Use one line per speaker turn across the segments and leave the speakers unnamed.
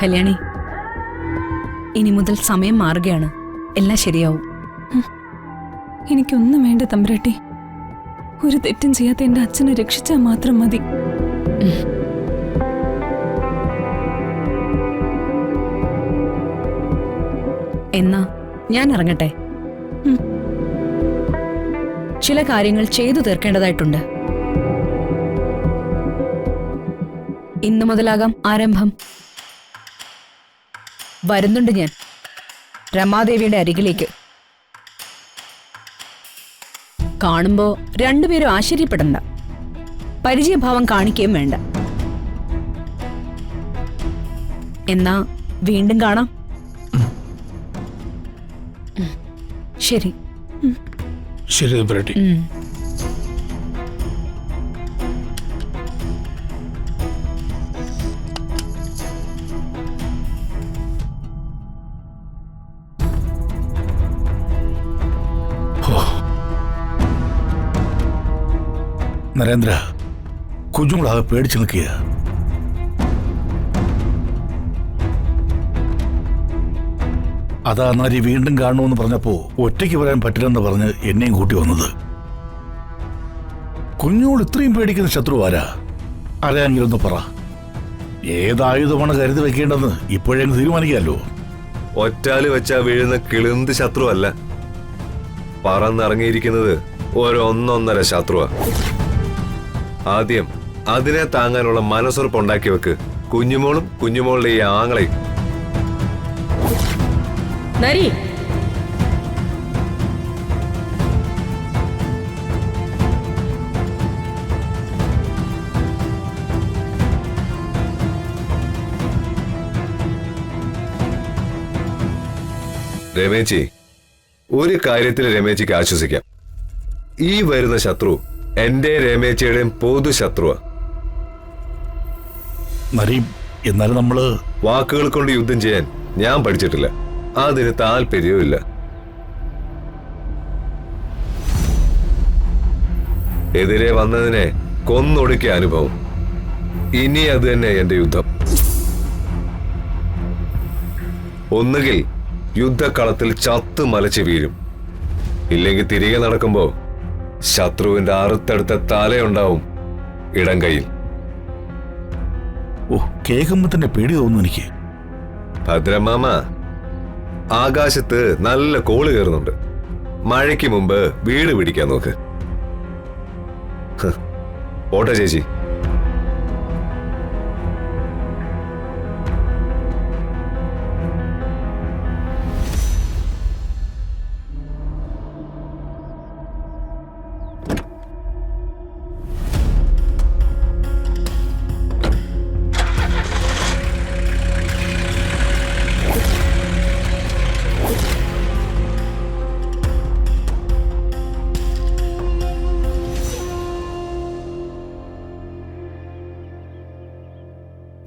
കല്യാണി, ഇനി മുതൽ സമയം മാറുകയാണ്. എല്ലാം ശരിയാവും.
എനിക്കൊന്നും വേണ്ട തമ്പുരാട്ടി. ഒരു തെറ്റും ചെയ്യാത്ത എന്റെ അച്ഛനെ രക്ഷിച്ചാൽ മാത്രം മതി.
എന്നാ ഞാൻ ഇറങ്ങട്ടെ. ചില കാര്യങ്ങൾ ചെയ്തു തീർക്കേണ്ടതായിട്ടുണ്ട്. ഇന്നു മുതലാകാം ആരംഭം. വരുന്നുണ്ട് ഞാൻ രമാദേവിയുടെ അരികിലേക്ക്. കാണുമ്പോ രണ്ടുപേരും ആശ്ചര്യപ്പെടണ്ട, പരിചയഭാവം കാണിക്കുകയും വേണ്ട. എന്നാ വീണ്ടും കാണാം. ശരി
ശരി തമ്പുരാട്ടി. നരേന്ദ്ര, കുഞ്ഞുങ്ങളാകെ പേടിച്ചു നിൽക്കുക. അതാ നരി വീണ്ടും കാണണമെന്ന് പറഞ്ഞപ്പോ ഒറ്റയ്ക്ക് വരാൻ പറ്റില്ലെന്ന് പറഞ്ഞ് എന്നെയും കൂട്ടി വന്നത്. കുഞ്ഞോൾ ഇത്രയും പേടിക്കുന്ന ശത്രു ആരാ? അറിയാമെങ്കിലൊന്ന് പറ. ഏതായുധമാണ് കരുതി വെക്കേണ്ടെന്ന് ഇപ്പോഴെങ്ങ് തീരുമാനിക്കാമല്ലോ.
ഒറ്റാല് വെച്ചാ വീഴുന്ന കിളിന്ത് ശത്രു അല്ല, പറന്നിറങ്ങിയിരിക്കുന്നത് ഒരൊന്നൊന്നര ശത്രുവാ. ആദ്യം അതിനെ താങ്ങാനുള്ള മനസ്സുറപ്പുണ്ടാക്കി വെക്ക്. കുഞ്ഞുമോളും കുഞ്ഞുമോളുടെ ഈ ആങ്ങളെയും.
നരി,
രമേച്ചി, ഒരു കാര്യത്തിൽ രമേച്ചിക്ക് ആശ്വസിക്കാം. ഈ വരുന്ന ശത്രു എന്റെ രമേച്ചിയുടെയും പൊതു ശത്രുവാ.
നരി, എന്നാലും നമ്മള്
വാക്കുകൾ കൊണ്ട് യുദ്ധം ചെയ്യാൻ ഞാൻ പഠിച്ചിട്ടില്ല, അതിന് താല്പര്യവും ഇല്ല. എതിരെ വന്നതിനെ കൊന്നൊടുക്കിയ അനുഭവം. ഇനി അത് തന്നെ എന്റെ യുദ്ധം. ഒന്നുകിൽ യുദ്ധക്കളത്തിൽ ചത്തു മലച്ച് വീഴും, ഇല്ലെങ്കിൽ തിരികെ നടക്കുമ്പോ ശത്രുവിന്റെ അറുത്തെടുത്ത തലയുണ്ടാവും ഇടം കൈയിൽ.
ഓ, കേൾക്കുമ്പോ തന്നെ പേടി തോന്നുന്നു എനിക്ക്.
ഭദ്രമാമ, ആകാശത്ത് നല്ല കോള് കയറുന്നുണ്ട്. മഴയ്ക്ക് മുമ്പ് വീട് പിടിക്കാൻ നോക്ക്. ഓട്ടെ ചേച്ചി.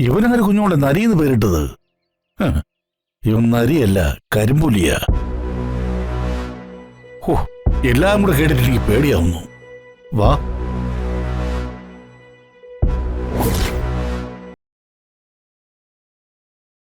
ഇവനങ്ങനെ കുഞ്ഞോളെ നരിയെന്ന് പേരിട്ടത്? ഇവൻ നരിയല്ല, കരിമ്പുലിയ. ഓ, എല്ലാം കൂടെ കേട്ടിട്ട് എനിക്ക് പേടിയാവുന്നു. വാ.